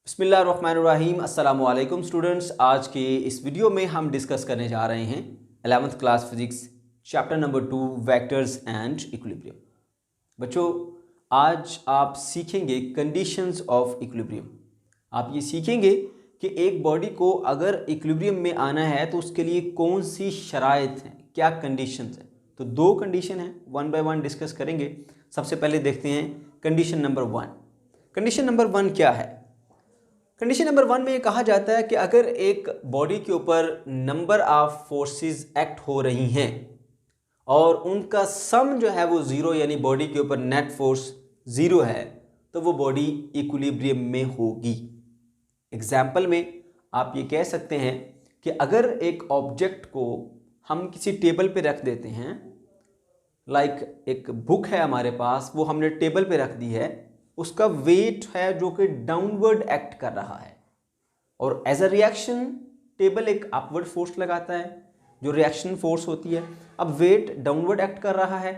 बिस्मिल्लाहिर्रहमानिर्रहीम। अस्सलाम वालेकुम स्टूडेंट्स। आज के इस वीडियो में हम डिस्कस करने जा रहे हैं 11th class physics chapter number 2 vectors and equilibrium. बच्चों, आज आप सीखेंगे कंडीशंस ऑफ इक्विलिब्रियम। आप ये सीखेंगे कि एक बॉडी को अगर इक्विलिब्रियम में आना है तो उसके लिए कौन सी शराइत हैं, क्या कंडीशंस हैं। तो दो कंडीशन हैं, वन बाय वन डिस्कस करेंगे। सबसे पहले देखते हैं कंडीशन नंबर 1। कंडीशन नंबर 1 क्या है? कंडीशन नंबर 1 में कहा जाता है कि अगर एक बॉडी के ऊपर नंबर ऑफ फोर्सेस एक्ट हो रही हैं और उनका सम जो है वो ज़ीरो, यानी बॉडी के ऊपर नेट फोर्स ज़ीरो है, तो वो बॉडी इक्विलिब्रियम में होगी। एग्जाम्पल में आप ये कह सकते हैं कि अगर एक ऑब्जेक्ट को हम किसी टेबल पे रख देते हैं, लाइक एक बुक है हमारे पास, वो हमने टेबल पे रख दी है, उसका वेट है जो कि डाउनवर्ड एक्ट कर रहा है और एज अ रिएक्शन टेबल एक अपवर्ड फोर्स लगाता है जो रिएक्शन फोर्स होती है। अब वेट डाउनवर्ड एक्ट कर रहा है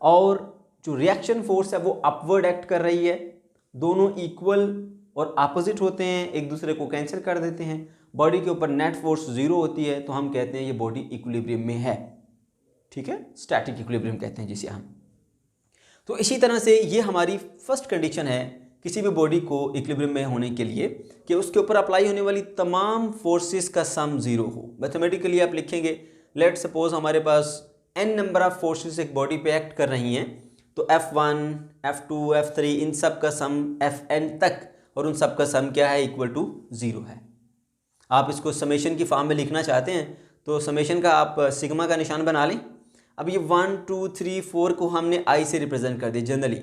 और जो रिएक्शन फोर्स है वो अपवर्ड एक्ट कर रही है। दोनों इक्वल और अपोजिट होते हैं, एक दूसरे को कैंसिल कर देते हैं। बॉडी के ऊपर नेट फोर्स ज़ीरो होती है तो हम कहते हैं ये बॉडी इक्विलिब्रियम में है। ठीक है, स्टैटिक इक्विलिब्रियम कहते हैं जिसे हम। तो इसी तरह से ये हमारी फर्स्ट कंडीशन है किसी भी बॉडी को इक्विलिब्रियम में होने के लिए कि उसके ऊपर अप्लाई होने वाली तमाम फोर्सेस का सम ज़ीरो हो। मैथमेटिकली आप लिखेंगे, लेट सपोज हमारे पास n नंबर ऑफ फोर्सेस एक बॉडी पे एक्ट कर रही हैं, तो F1, F2, F3 इन सब का सम Fn तक, और उन सब का सम क्या है, इक्वल टू ज़ीरो है। आप इसको समेशन की फॉर्म में लिखना चाहते हैं तो समेशन का आप सिग्मा का निशान बना लें। अब ये 1, 2, 3, 4 को हमने आई से रिप्रेजेंट कर दिया, जनरली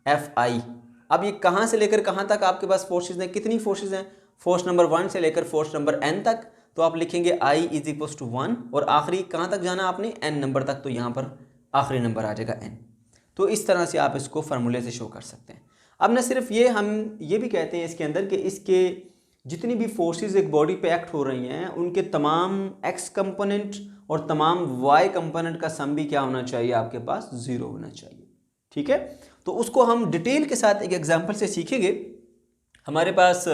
Fi। अब ये कहाँ से लेकर कहाँ तक आपके पास फोर्सेस हैं, कितनी फोर्सेस हैं, फोर्स नंबर 1 से लेकर फोर्स नंबर n तक। तो आप लिखेंगे I इज इक्वल्स टू 1 और आखिरी कहाँ तक जाना आपने, n नंबर तक, तो यहाँ पर आखिरी नंबर आ जाएगा n। तो इस तरह से आप इसको फार्मूले से शो कर सकते हैं। अब न सिर्फ ये, हम ये भी कहते हैं इसके अंदर कि इसके जितनी भी फोर्सेस एक बॉडी पे एक्ट हो रही हैं उनके तमाम x कंपोनेंट और तमाम y कंपोनेंट का सम भी क्या होना चाहिए, आपके पास ज़ीरो होना चाहिए। ठीक है, तो उसको हम डिटेल के साथ एक एग्जांपल से सीखेंगे। हमारे पास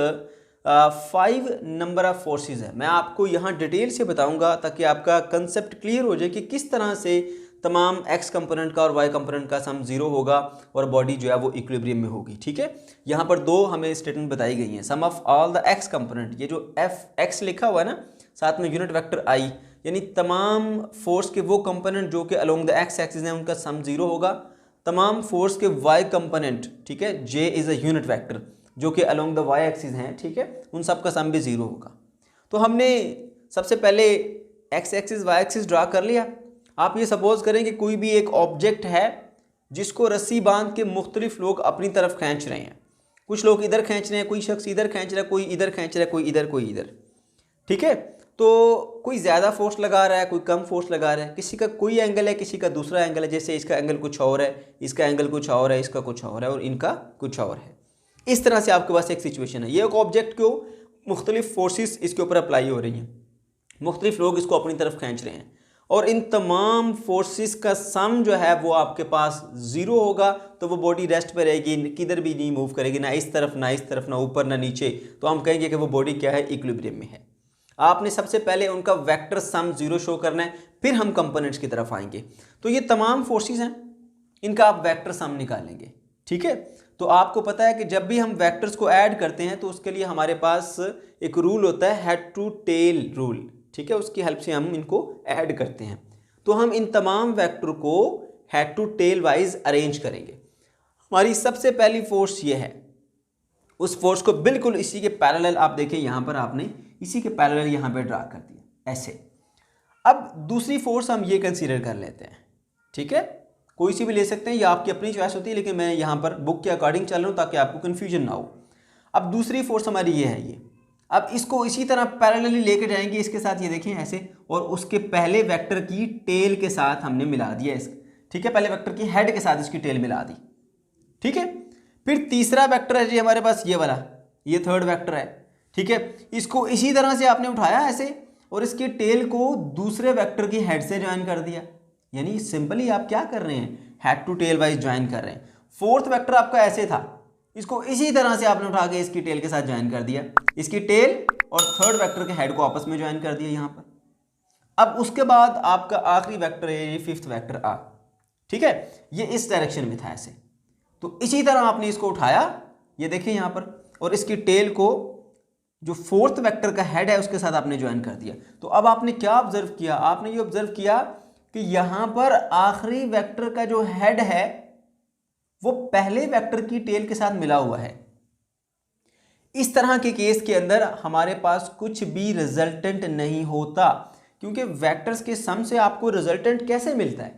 5 नंबर ऑफ फोर्सेस है। मैं आपको यहाँ डिटेल से बताऊंगा ताकि आपका कंसेप्ट क्लियर हो जाए कि किस तरह से तमाम x कंपोनेंट का और y कंपोनेंट का सम ज़ीरो होगा और बॉडी जो है वो इक्विलिब्रियम में होगी। ठीक है, यहाँ पर दो हमें स्टेटमेंट बताई गई हैं। Sum of all the x component, ये जो Fx लिखा हुआ है ना, साथ में यूनिट वेक्टर I, यानी तमाम फोर्स के वो कंपोनेंट जो कि अलोंग द x एक्सिस हैं उनका सम ज़ीरो होगा। तमाम फोर्स के y कंपोनेंट, ठीक है, J is a unit vector जो कि अलोंग द y एक्सिस हैं, ठीक है, उन सब का सम भी ज़ीरो होगा। तो हमने सबसे पहले x axis y axis draw कर लिया। आप ये सपोज करें कि कोई भी एक ऑब्जेक्ट है जिसको रस्सी बांध के मुख्तलिफ लोग अपनी तरफ खींच रहे हैं। कुछ लोग इधर खींच रहे हैं, कोई शख्स इधर खींच रहा है, कोई इधर खींच रहा है, कोई इधर, कोई इधर। ठीक है, तो कोई ज़्यादा फोर्स लगा रहा है, कोई कम फोर्स लगा रहा है, किसी का कोई एंगल है, किसी का दूसरा एंगल है। जैसे इसका एंगल कुछ और है, इसका एंगल कुछ और है, इसका कुछ और है और इनका कुछ और है। इस तरह से आपके पास एक सिचुएशन है। ये एक ऑब्जेक्ट को मुख्तलिफ फोर्सेस इसके ऊपर अप्लाई हो रही हैं, मुख्तलिफ लोग इसको अपनी तरफ खींच रहे हैं और इन तमाम फोर्सेस का सम जो है वो आपके पास ज़ीरो होगा। तो वो बॉडी रेस्ट पे रहेगी, किधर भी नहीं मूव करेगी, ना इस तरफ ना इस तरफ, ना ऊपर ना नीचे। तो हम कहेंगे कि वो बॉडी क्या है, इक्विलिब्रियम में है। आपने सबसे पहले उनका वेक्टर सम ज़ीरो शो करना है, फिर हम कंपोनेंट्स की तरफ आएंगे। तो ये तमाम फोर्सेस हैं, इनका आप वेक्टर सम निकालेंगे। ठीक है, तो आपको पता है कि जब भी हम वेक्टर्स को ऐड करते हैं तो उसके लिए हमारे पास एक रूल होता है, हेड टू टेल रूल। ठीक है, उसकी हेल्प से हम इनको ऐड करते हैं। तो हम इन तमाम वेक्टर को head to tail wise arrange करेंगे। हमारी सबसे पहली फोर्स ये है, उस फोर्स को बिल्कुल इसी के पैरेलल, आप देखें यहाँ पर आपने इसी के पैरेलल यहाँ पे ड्रा कर दिया ऐसे। अब दूसरी फोर्स हम ये कंसीडर कर लेते हैं। ठीक है, कोई सी भी ले सकते हैं, ये आपकी अपनी चॉइस होती है, लेकिन मैं यहाँ पर बुक के अकॉर्डिंग चल रहा हूँ ताकि आपको कन्फ्यूजन ना हो। अब दूसरी फोर्स हमारी ये है, ये अब इसको इसी तरह पैरेलली लेके जाएंगे इसके साथ, ये देखें ऐसे, और उसके पहले वेक्टर की टेल के साथ हमने मिला दिया इस। ठीक है, पहले वेक्टर की हेड के साथ इसकी टेल मिला दी। ठीक है, फिर तीसरा वेक्टर है जी हमारे पास ये वाला, ये थर्ड वेक्टर है। ठीक है, इसको इसी तरह से आपने उठाया ऐसे और इसकी टेल को दूसरे वेक्टर की हेड से ज्वाइन कर दिया। यानी सिंपली आप क्या कर रहे हैं, head to tail wise join कर रहे हैं। फोर्थ वेक्टर आपका ऐसे था, इसको इसी तरह से आपने उठा के इसकी टेल के साथ ज्वाइन कर दिया, इसकी टेल और थर्ड वेक्टर के हेड को आपस में ज्वाइन कर दिया यहाँ पर। अब उसके बाद आपका आखिरी वेक्टर है ये फिफ्थ वेक्टर आ, ठीक है, ये इस डायरेक्शन में था ऐसे। तो इसी तरह आपने इसको उठाया, ये देखिए यहाँ पर, और इसकी टेल को जो फोर्थ वेक्टर का हेड है उसके साथ आपने ज्वाइन कर दिया। तो अब आपने क्या ऑब्जर्व किया, आपने ये ऑब्जर्व किया कि यहां पर आखिरी वेक्टर का जो हेड है वो पहले वेक्टर की टेल के साथ मिला हुआ है। इस तरह के केस के अंदर हमारे पास कुछ भी रिजल्टेंट नहीं होता, क्योंकि वेक्टर्स के सम से आपको रिजल्टेंट कैसे मिलता है?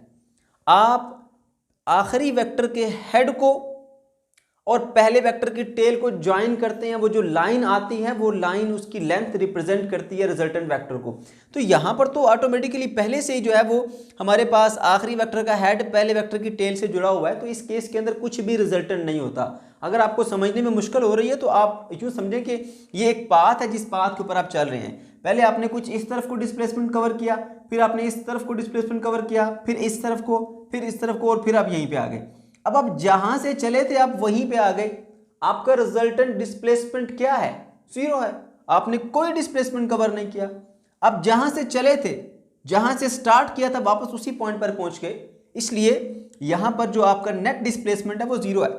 आप आखिरी वेक्टर के हेड को और पहले वेक्टर की टेल को ज्वाइन करते हैं, वो जो लाइन आती है वो लाइन उसकी लेंथ रिप्रेजेंट करती है रिजल्टेंट वेक्टर को। तो यहाँ पर तो ऑटोमेटिकली पहले से ही जो है वो हमारे पास आखिरी वेक्टर का हेड पहले वेक्टर की टेल से जुड़ा हुआ है, तो इस केस के अंदर कुछ भी रिजल्टेंट नहीं होता। अगर आपको समझने में मुश्किल हो रही है तो आप यूँ समझें कि ये एक पाथ है जिस पाथ के ऊपर आप चल रहे हैं। पहले आपने कुछ इस तरफ को डिस्प्लेसमेंट कवर किया, फिर आपने इस तरफ को डिस्प्लेसमेंट कवर किया, फिर इस तरफ को, फिर इस तरफ को, और फिर आप यहीं पे आ गए। अब आप जहां से चले थे आप वहीं पे आ गए। आपका रिजल्टेंट डिस्प्लेसमेंट क्या है? 0 है। आपने कोई डिस्प्लेसमेंट कवर नहीं किया। अब जहां से चले थे, जहां से स्टार्ट किया था, वापस उसी पॉइंट पर पहुंच गए, इसलिए यहां पर जो आपका नेट डिस्प्लेसमेंट है वो 0 है।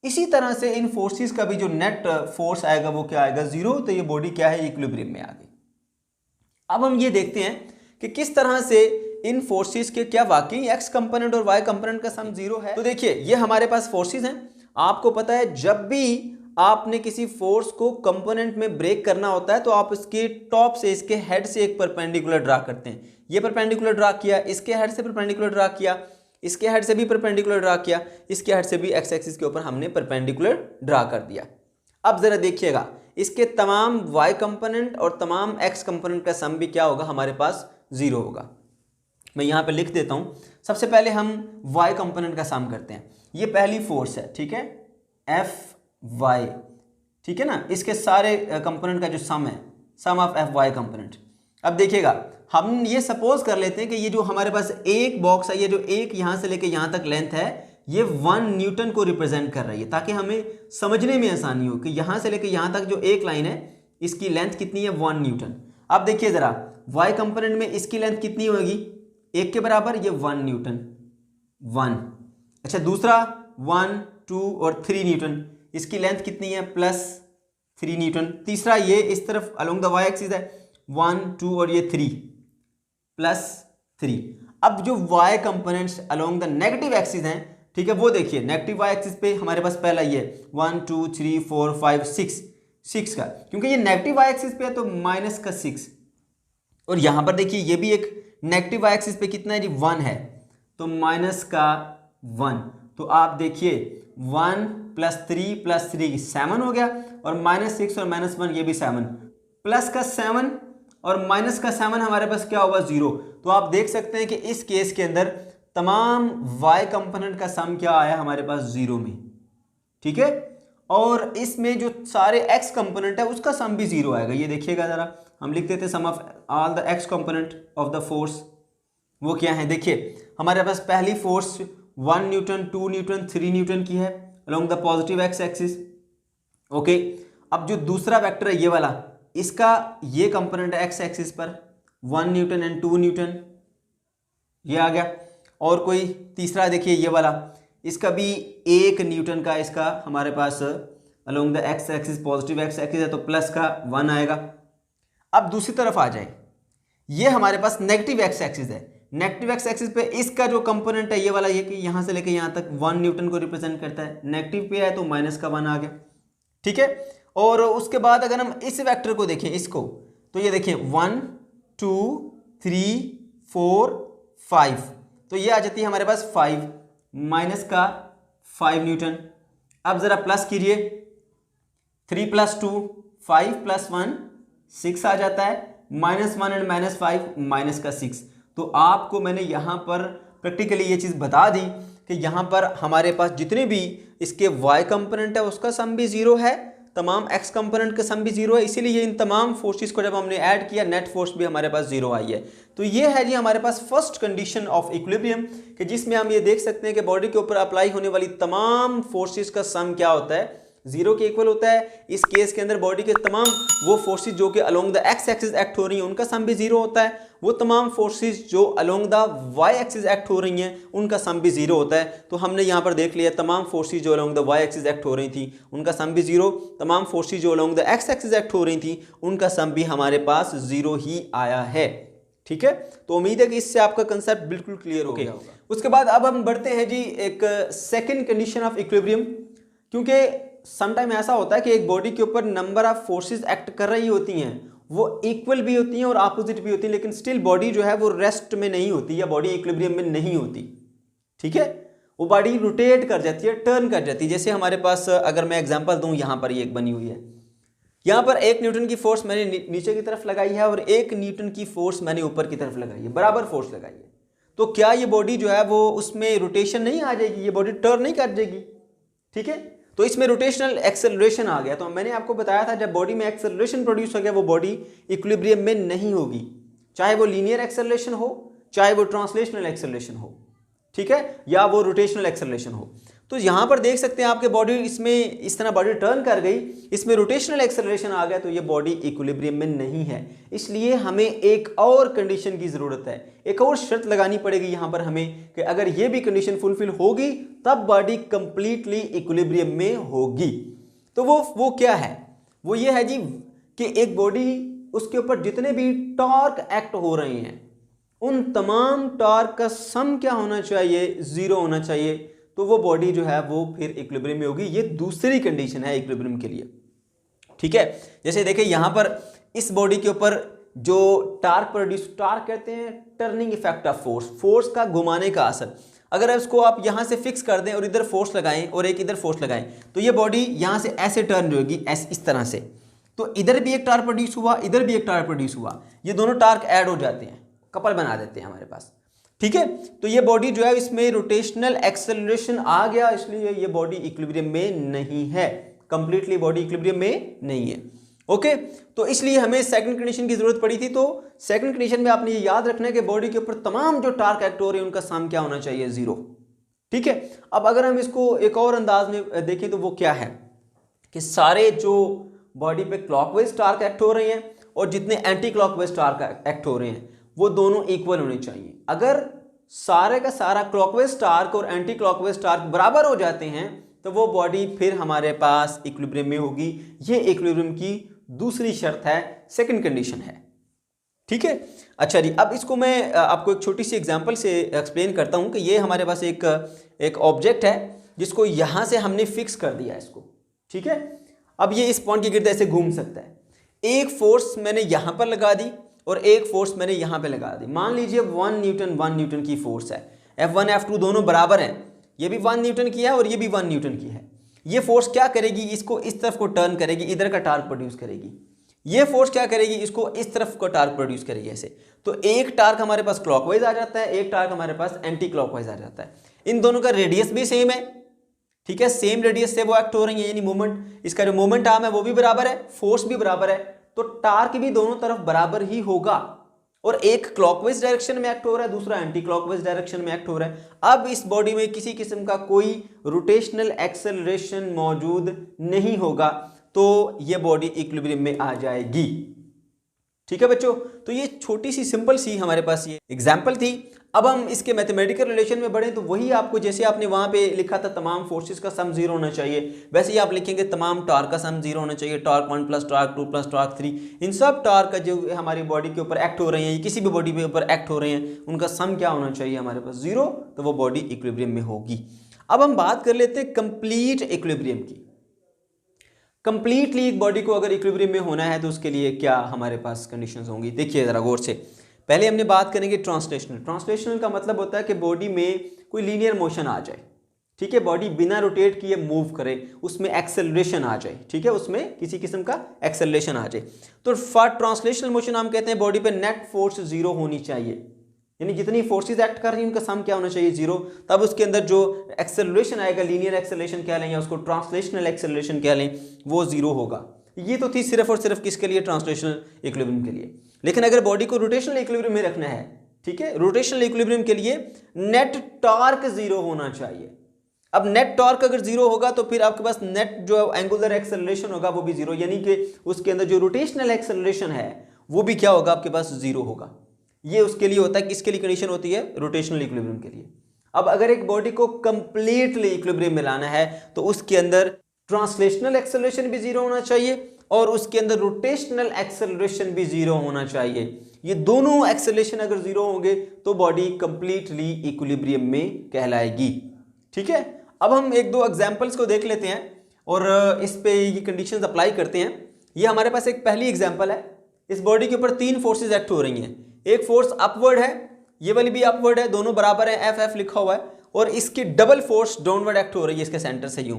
इसी तरह से इन फोर्सेस का भी जो नेट फोर्स आएगा वो क्या आएगा? 0। तो ये बॉडी क्या है? इक्विलिब्रियम में आ गई। अब हम ये देखते हैं कि किस तरह से इन फोर्सेस के क्या वाकई एक्स कंपोनेंट और वाई कंपोनेंट का सम 0 है। तो देखिए ये हमारे पास फोर्सेस हैं। आपको पता है जब भी आपने किसी फोर्स को कंपोनेंट में ब्रेक करना होता है तो आप इसके टॉप से, इसके हेड से एक परपेंडिकुलर ड्रा करते हैं। ये परपेंडिकुलर ड्रा किया, इसके हेड से परपेंडिकुलर ड्रा किया, इसके हेड से भी परपेंडिकुलर ड्रा किया, इसके हेड से भी एक्स एक्सिस के ऊपर हमने परपेंडिकुलर ड्रा कर दिया। अब जरा देखिएगा, इसके तमाम वाई कंपोनेंट और तमाम एक्स कंपोनेंट का सम भी क्या होगा? हमारे पास 0 होगा। मैं यहाँ पे लिख देता हूँ। सबसे पहले हम y कंपोनेंट का सम करते हैं। ये पहली फोर्स है, ठीक है, Fy, ठीक है ना। इसके सारे कंपोनेंट का जो सम है, सम ऑफ Fy कंपोनेंट। अब देखिएगा, हम ये सपोज कर लेते हैं कि ये जो हमारे पास एक बॉक्स है, ये जो एक यहाँ से लेके यहाँ तक लेंथ है, ये 1 न्यूटन को रिप्रेजेंट कर रही है, ताकि हमें समझने में आसानी हो कि यहाँ से लेके यहाँ तक जो एक लाइन है इसकी लेंथ कितनी है? 1 न्यूटन। अब देखिए ज़रा, y कंपोनेंट में इसकी लेंथ कितनी होगी? 1 के बराबर, ये 1 न्यूटन, 1। अच्छा, दूसरा 1, 2 और 3 न्यूटन, इसकी लेंथ कितनी है? +3 न्यूटन। तीसरा ये इस तरफ अलोंग द वाई एक्सिस है, 1, 2 और ये 3, +3। अब जो y components along the negative axis हैं, ठीक है, वो देखिए नेगेटिव y एक्सिस पे हमारे पास पहला ये 1, 2, 3, 4, 5, 6 का, क्योंकि ये नेगेटिव y एक्सिस पे है तो -6। और यहाँ पर देखिए ये भी एक नेगेटिव y एक्सिस पे कितना है जी? 1 है, तो -1। तो आप देखिए 1 + 3 + 3 7 हो गया, और -6 और -1 ये भी 7, +7 और -7 हमारे पास क्या होगा? 0। तो आप देख सकते हैं कि इस केस के अंदर तमाम y कंपोनेंट का सम क्या आया हमारे पास? 0 में, ठीक है। और इसमें जो सारे x कंपोनेंट है उसका सम भी 0 आएगा। ये देखिएगा ज़रा, हम लिख देते sum of all the x component of the force. वो क्या है? देखिए हमारे पास पहली फोर्स 1 न्यूटन, 2 न्यूटन, 3 न्यूटन की है along the positive x axis, okay. अब जो दूसरा वेक्टर है ये वाला, इसका ये कंपोनेंट है x एक्सिस पर 1 न्यूटन एंड 2 न्यूटन, ये आ गया। और कोई तीसरा देखिए ये वाला, इसका भी 1 न्यूटन का इसका हमारे पास along the x axis, positive x axis है तो प्लस का 1 आएगा। अब दूसरी तरफ आ जाए, ये हमारे पास नेगेटिव x एक्सिस है। नेगेटिव x एक्सिस पे इसका जो कंपोनेंट है ये वाला, ये कि यहाँ से लेके यहाँ तक 1 न्यूटन को रिप्रेजेंट करता है। नेगेटिव पे है तो -1 आ गया, ठीक है। और उसके बाद अगर हम इस वेक्टर को देखें, इसको, तो ये देखिए 1, 2, 3, 4, 5, तो ये आ जाती है हमारे पास 5, -5 न्यूटन। अब ज़रा प्लस कीजिए, 3 + 2 5 + 1 6 आ जाता है, -1 एंड -5 -6। तो आपको मैंने यहाँ पर प्रैक्टिकली ये चीज़ बता दी कि यहाँ पर हमारे पास जितने भी इसके y कंपोनेंट है उसका सम भी 0 है, तमाम एक्स कंपोनेंट का सम भी जीरो है, इसीलिए इन तमाम फोर्सेस को जब हमने ऐड किया नेट फोर्स भी हमारे पास जीरो आई है। तो ये है जी हमारे पास फर्स्ट कंडीशन ऑफ इक्विलिब्रियम, कि जिसमें हम ये देख सकते हैं कि बॉडी के ऊपर अप्लाई होने वाली तमाम फोर्सेस का सम क्या होता है, जीरो के इक्वल होता है। इस केस के अंदर बॉडी के तमाम वो फोर्सेस जो कि along the x axis act हो रही हैं उनका सम भी जीरो होता है, वो तमाम फोर्सेस जो along the Y axis act हो रही हैं उनका सम भी जीरो होता है। तो हमने यहाँ पर देख लिया तमाम फोर्सेस जो along the Y axis act हो रही थी उनका सम भी जीरो, तमाम फोर्सेस जो along the x axis act हो रही थी उनका सम भी हमारे पास जीरो ही आया है। ठीक है, तो उम्मीद है कि इससे आपका कंसेप्ट बिल्कुल क्लियर हो गया होगा। उसके बाद अब हम बढ़ते हैं जी एक सेकेंड कंडीशन ऑफ इक्विलिब्रियम, क्योंकि समटाइम ऐसा होता है कि एक बॉडी के ऊपर नंबर ऑफ फोर्सेस एक्ट कर रही होती हैं, वो इक्वल भी होती हैं और अपोजिट भी होती हैं, लेकिन स्टिल बॉडी जो है वो रेस्ट में नहीं होती या बॉडी इक्विलिब्रियम में नहीं होती। ठीक है, वो बॉडी रोटेट कर जाती है, टर्न कर जाती है। जैसे हमारे पास अगर मैं एग्जांपल दूं, यहाँ पर ये एक बनी हुई है, यहाँ पर 1 न्यूटन की फोर्स मैंने नीचे की तरफ लगाई है और 1 न्यूटन की फोर्स मैंने ऊपर की तरफ लगाई है, बराबर फोर्स लगाई है। तो क्या ये बॉडी जो है वो उसमें रोटेशन नहीं आ जाएगी, ये बॉडी टर्न नहीं कर जाएगी? ठीक है, तो इसमें रोटेशनल एक्सेलरेशन आ गया। तो मैंने आपको बताया था जब बॉडी में एक्सेलरेशन प्रोड्यूस हो गया वो बॉडी इक्विलिब्रियम में नहीं होगी, चाहे वो लीनियर एक्सेलरेशन हो, चाहे वो ट्रांसलेशनल एक्सेलरेशन हो, ठीक है, या वो रोटेशनल एक्सेलरेशन हो। तो यहाँ पर देख सकते हैं आपके बॉडी इसमें इस तरह बॉडी टर्न कर गई, इसमें रोटेशनल एक्सेलरेशन आ गया, तो ये बॉडी इक्विलिब्रियम में नहीं है। इसलिए हमें एक और कंडीशन की ज़रूरत है, एक और शर्त लगानी पड़ेगी यहाँ पर हमें कि अगर ये भी कंडीशन फुलफिल होगी तब बॉडी कंप्लीटली इक्विलिब्रियम में होगी। तो वो क्या है? वो ये है जी कि एक बॉडी, उसके ऊपर जितने भी टॉर्क एक्ट हो रहे हैं उन तमाम टॉर्क का सम क्या होना चाहिए? जीरो होना चाहिए। तो वो बॉडी जो है वो फिर इक्विलिब्रियम में होगी। ये दूसरी कंडीशन है इक्विलिब्रियम के लिए। ठीक है, जैसे देखिए यहाँ पर इस बॉडी के ऊपर जो टार्क प्रोड्यूस, टार्क कहते हैं turning effect of force, force का घुमाने का असर। अगर इसको आप यहाँ से फिक्स कर दें और इधर फोर्स लगाएं और एक इधर फोर्स लगाएं तो ये बॉडी यहाँ से ऐसे टर्न होगी, ऐसे इस तरह से। तो इधर भी एक टार्क प्रोड्यूस हुआ, इधर भी एक टार्क प्रोड्यूस हुआ, ये दोनों टार्क ऐड हो जाते हैं, कपल बना देते हैं हमारे पास। ठीक है, तो ये बॉडी जो है इसमें रोटेशनल एक्सेलरेशन आ गया, इसलिए ये बॉडी इक्विलिब्रियम में नहीं है, कंप्लीटली बॉडी इक्विलिब्रियम में नहीं है। ओके, तो इसलिए हमें सेकंड कंडीशन की जरूरत पड़ी थी। तो सेकंड कंडीशन में आपने ये याद रखना है कि बॉडी के ऊपर तमाम जो टार्क एक्ट हो रहे हैं उनका सम क्या होना चाहिए? जीरो। ठीक है, अब अगर हम इसको एक और अंदाज में देखें तो वो क्या है कि सारे जो बॉडी पे क्लॉकवाइज टार्क एक्ट हो रहे हैं और जितने एंटी क्लॉकवाइज टार्क एक्ट हो रहे हैं वो दोनों इक्वल होने चाहिए। अगर सारे का सारा क्लॉकवाइज टार्क और एंटी क्लॉकवाइज टार्क बराबर हो जाते हैं तो वो बॉडी फिर हमारे पास इक्विलिब्रियम में होगी। ये इक्विलिब्रियम की दूसरी शर्त है, सेकंड कंडीशन है। ठीक है, अच्छा जी, अब इसको मैं आपको एक छोटी सी एग्जांपल से एक्सप्लेन करता हूं कि ये हमारे पास एक ऑब्जेक्ट है जिसको यहां से हमने फिक्स कर दिया इसको। ठीक है, अब ये इस पॉइंट के गिर्द ऐसे घूम सकता है। एक फोर्स मैंने यहां पर लगा दी और एक फोर्स मैंने यहां पे लगा दी। मान लीजिए 1 न्यूटन की फोर्स है, F1 F2 दोनों बराबर हैं, ये भी 1 न्यूटन की है और ये भी 1 न्यूटन की है। ये फोर्स क्या करेगी? इसको इस तरफ को टर्न करेगी, इधर का टार्क प्रोड्यूस करेगी। ये फोर्स क्या करेगी? इसको इस तरफ को टार्क प्रोड्यूस करेगी ऐसे। तो एक टार्क हमारे पास क्लॉकवाइज आ जाता है, एक टार्क हमारे पास एंटी क्लॉकवाइज आ जाता है। इन दोनों का रेडियस भी सेम है। ठीक है, सेम रेडियस से वो एक्ट हो रही है, यानी मूवमेंट, इसका जो मूवमेंट आर्म है वो भी बराबर है, फोर्स भी बराबर है, तो टार्क भी दोनों तरफ बराबर ही होगा। और एक क्लॉकवाइज डायरेक्शन में एक्ट हो रहा है, दूसरा एंटी क्लॉकवाइज डायरेक्शन में एक्ट हो रहा है। अब इस बॉडी में किसी किस्म का कोई रोटेशनल एक्सेलरेशन मौजूद नहीं होगा, तो ये बॉडी इक्विलिब्रियम में आ जाएगी। ठीक है बच्चों, तो ये छोटी सी सिंपल सी हमारे पास ये एग्जाम्पल थी। अब हम इसके मैथमेटिकल रिलेशन में बढ़े तो वही आपको, जैसे आपने वहां पे लिखा था तमाम फोर्सेस का सम जीरो होना चाहिए, वैसे ही आप लिखेंगे तमाम टार्क का सम जीरो होना चाहिए। टार्क 1 + टार्क 2 + टार्क 3, इन सब टार्क का जो हमारी बॉडी के ऊपर एक्ट हो रहे हैं, किसी भी बॉडी के ऊपर एक्ट हो रहे हैं, उनका सम क्या होना चाहिए? हमारे पास जीरो, तो वो बॉडी इक्विलिब्रियम में होगी। अब हम बात कर लेते हैं कंप्लीट इक्विलिब्रियम की। कंप्लीटली एक बॉडी को अगर इक्विलिब्रियम में होना है तो उसके लिए क्या हमारे पास कंडीशंस होंगी? देखिए जरा गौर से। पहले हमने बात करेंगे ट्रांसलेशनल। ट्रांसलेशनल का मतलब होता है कि बॉडी में कोई लीनियर मोशन आ जाए। ठीक है, बॉडी बिना रोटेट किए मूव करे, उसमें एक्सेलरेशन आ जाए। ठीक है, उसमें किसी किस्म का एक्सेलरेशन आ जाए। तो फॉर ट्रांसलेशनल मोशन हम कहते हैं बॉडी पे नेट फोर्स जीरो होनी चाहिए। यानी जितनी फोर्सेस एक्ट कर रही हैं उनका सम क्या होना चाहिए, जीरो। तब उसके अंदर जो एक्सेलरेशन आएगा, लीनियर एक्सेलरेशन कह लें या उसको ट्रांसलेशनल एक्सेलरेशन कह लें, वो जीरो होगा। ये तो थी सिर्फ और सिर्फ किसके लिए, ट्रांसलेशनल इक्विलिब्रियम के लिए। लेकिन अगर बॉडी को रोटेशनल इक्विलिब्रियम में रखना है, ठीक है, रोटेशनल इक्विलिब्रियम के लिए नेट टॉर्क जीरो होना चाहिए। अब नेट टॉर्क अगर जीरो होगा तो फिर आपके पास नेट जो एंगुलर एक्सेलरेशन होगा वो भी जीरो, यानी कि उसके अंदर जो रोटेशनल एक्सेलरेशन है वो भी क्या होगा, आपके पास जीरो होगा। ये उसके लिए होता है, किसके लिए कंडीशन होती है, रोटेशनल इक्विलिब्रियम के लिए। अब अगर एक बॉडी को कंप्लीटली इक्विलिब्रियम में लाना है तो उसके अंदर ट्रांसलेशनल एक्सेलरेशन भी जीरो होना चाहिए और उसके अंदर रोटेशनल एक्सेलरेशन भी जीरो होना चाहिए। ये दोनों एक्सेलरेशन अगर जीरो होंगे तो बॉडी कंप्लीटली इक्विलिब्रियम में कहलाएगी। ठीक है, अब हम एक दो एग्जांपल्स को देख लेते हैं और इस पे ये कंडीशंस अप्लाई करते हैं। ये हमारे पास एक पहली एग्जांपल है। इस बॉडी के ऊपर तीन फोर्सेस एक्ट हो रही हैं। एक फोर्स अपवर्ड है, ये वाली भी अपवर्ड है, दोनों बराबर है, एफ एफ लिखा हुआ है, और इसकी डबल फोर्स डाउनवर्ड एक्ट हो रही है इसके सेंटर से यूं।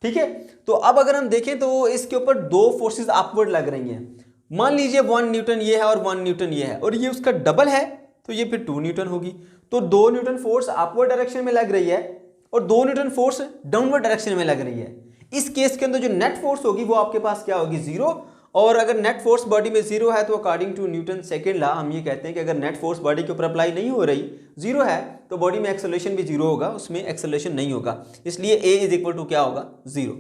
ठीक है, तो अब अगर हम देखें तो इसके ऊपर दो फोर्सेस अपवर्ड लग रही हैं। मान लीजिए 1 न्यूटन ये है और 1 न्यूटन ये है, और ये उसका डबल है तो ये फिर 2 न्यूटन होगी। तो 2 न्यूटन फोर्स अपवर्ड डायरेक्शन में लग रही है और 2 न्यूटन फोर्स डाउनवर्ड डायरेक्शन में लग रही है। इस केस के अंदर जो नेट फोर्स होगी वो आपके पास क्या होगी, जीरो। और अगर नेट फोर्स बॉडी में जीरो है तो according to Newton second law हम ये कहते हैं कि अगर नेट फोर्स बॉडी के ऊपर अप्लाई नहीं हो रही, जीरो है, तो बॉडी में एक्सेलरेशन भी जीरो होगा, उसमें एक्सेलरेशन नहीं होगा। इसलिए A इज इक्वल टू क्या होगा, जीरो।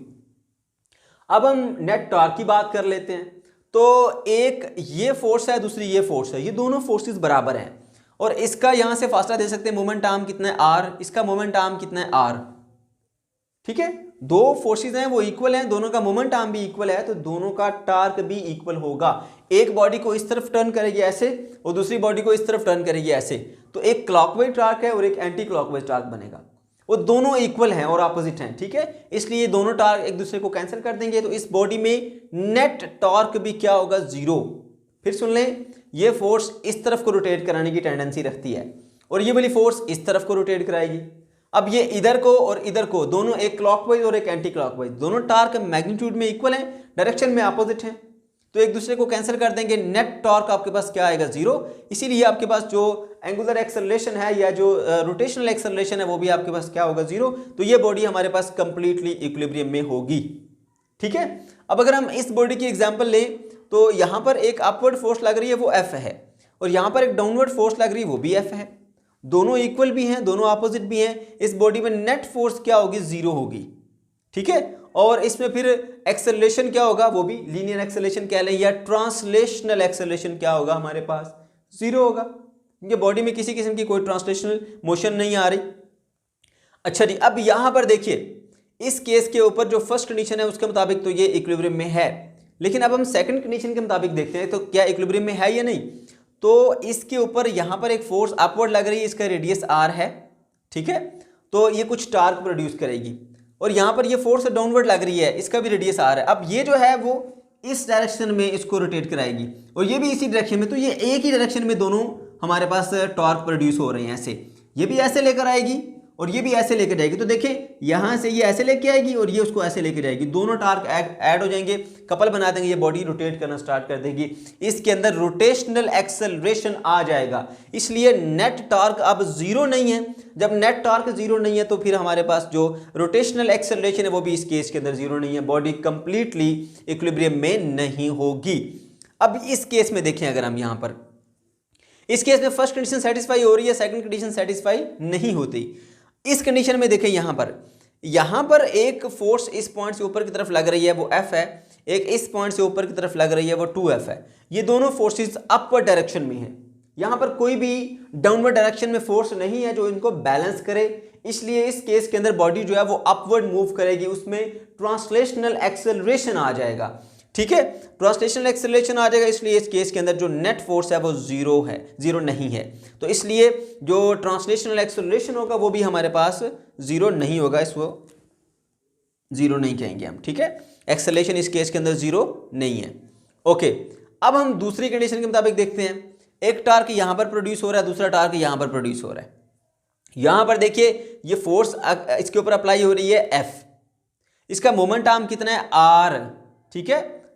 अब हम नेट टॉर्क की बात कर लेते हैं। तो एक ये फोर्स है, दूसरी ये फोर्स है, ये दोनों फोर्सेस बराबर हैं और इसका यहां से फासला दे सकते हैं, मोमेंट आर्म कितना है, R, इसका मोमेंट आर्म कितना है, R। ठीक है, दो फोर्सेस हैं वो इक्वल हैं, दोनों का मोमेंट आर्म भी इक्वल है, तो दोनों का टार्क भी इक्वल होगा। एक बॉडी को इस तरफ टर्न करेगी ऐसे और दूसरी बॉडी को इस तरफ टर्न करेगी ऐसे, तो एक क्लॉकवाइज टार्क है और एक एंटी क्लॉकवाइज टार्क बनेगा। वो दोनों इक्वल हैं और ऑपोजिट हैं। ठीक है, इसलिए दोनों टार्क एक दूसरे को कैंसिल कर देंगे, तो इस बॉडी में नेट टॉर्क भी क्या होगा, जीरो। फिर सुन लें, ये फोर्स इस तरफ को रोटेट कराने की टेंडेंसी रखती है और ये वाली फोर्स इस तरफ को रोटेट कराएगी। अब ये इधर को और इधर को, दोनों एक क्लॉकवाइज और एक एंटी क्लॉकवाइज, दोनों टार्क मैग्नीट्यूड में इक्वल हैं, डायरेक्शन में अपोजिट हैं, तो एक दूसरे को कैंसिल कर देंगे। नेट टॉर्क आपके पास क्या आएगा, जीरो। इसीलिए आपके पास जो एंगुलर एक्सेलरेशन है या जो रोटेशनल एक्सेलरेशन है वो भी आपके पास क्या होगा, जीरो। तो ये बॉडी हमारे पास कंप्लीटली इक्विलिब्रियम में होगी। ठीक है, अब अगर हम इस बॉडी की एग्जांपल लें तो यहां पर एक अपवर्ड फोर्स लग रही है वो F है और यहां पर एक डाउनवर्ड फोर्स लग रही है वो भी F है। दोनों इक्वल भी हैं, दोनों ऑपोजिट भी हैं। इस बॉडी में नेट फोर्स क्या होगी, जीरो होगी। ठीक है, और इसमें फिर एक्सेलरेशन क्या होगा, वो भी लीनियर एक्सेलरेशन कह लें या ट्रांसलेशनल एक्सेलरेशन क्या होगा, हमारे पास जीरो होगा, क्योंकि बॉडी में किसी किस्म की कोई ट्रांसलेशनल मोशन नहीं आ रही। अच्छा जी, अब यहां पर देखिए इस केस के ऊपर जो फर्स्ट कंडीशन है उसके मुताबिक तो ये इक्विलिब्रियम में है, लेकिन अब हम सेकंड कंडीशन के मुताबिक देखते हैं तो क्या इक्विलिब्रियम में है या नहीं। तो इसके ऊपर यहां पर एक फोर्स अपवर्ड लग रही है, इसका रेडियस R है। ठीक है, तो ये कुछ टार्क प्रोड्यूस करेगी और यहां पर ये फोर्स डाउनवर्ड लग रही है, इसका भी रेडियस R है। अब ये जो है वो इस डायरेक्शन में इसको रोटेट कराएगी और ये भी इसी डायरेक्शन में, तो ये एक ही डायरेक्शन में दोनों हमारे पास टॉर्क प्रोड्यूस हो रहे हैं। ऐसे ये भी ऐसे लेकर आएगी और ये भी ऐसे लेकर जाएगी, तो देखें यहां से ये ऐसे लेके आएगी और ये उसको ऐसे लेके जाएगी, दोनों टार्क ऐड हो जाएंगे, कपल बना देंगे, ये बॉडी रोटेट करना स्टार्ट कर देगी। इसके अंदर रोटेशनल एक्सेलरेशन आ जाएगा, इसलिए नेट टॉर्क अब जीरो नहीं है। जब नेट टॉर्क जीरो नहीं है तो फिर हमारे पास जो रोटेशनल एक्सेलरेशन है वो भी इस केस के अंदर जीरो नहीं है, बॉडी कंप्लीटली इक्विलिब्रियम में नहीं होगी। अब इस केस में देखें, अगर हम यहां पर इस केस में फर्स्ट कंडीशन सेटिस्फाई हो रही है, सेकंड कंडीशन सेटिस्फाई नहीं होती। इस कंडीशन में देखें यहां पर एक फोर्स इस पॉइंट से ऊपर की तरफ लग रही है वो F है, एक इस पॉइंट से ऊपर की तरफ लग रही है वो 2F है। ये दोनों फोर्सेस अपवर्ड डायरेक्शन में हैं, यहां पर कोई भी डाउनवर्ड डायरेक्शन में फोर्स नहीं है जो इनको बैलेंस करे, इसलिए इस केस के अंदर बॉडी जो है वो अपवर्ड मूव करेगी, उसमें ट्रांसलेशनल एक्सेलरेशन आ जाएगा। ठीक है, ट्रांसलेशनल एक्सेलरेशन आ जाएगा, इसलिए इस केस के अंदर जो नेट फोर्स है वो जीरो है, जीरो नहीं है। तो इसलिए जो ट्रांसलेशनल एक्सेलरेशन होगा वो भी हमारे पास जीरो नहीं होगा, इसको जीरो नहीं कहेंगे हम। ठीक है, एक्सेलरेशन इस केस के अंदर जीरो नहीं है। ओके, अब हम दूसरी कंडीशन के मुताबिक देखते हैं। एक टार्क यहां पर प्रोड्यूस हो रहा है, दूसरा टार्क यहां पर प्रोड्यूस हो रहा है। यहां पर देखिए ये फोर्स इसके ऊपर अप्लाई हो रही है F, इसका मोमेंट आर्म कितना है, R। ठीक है,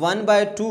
1/2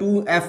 2F,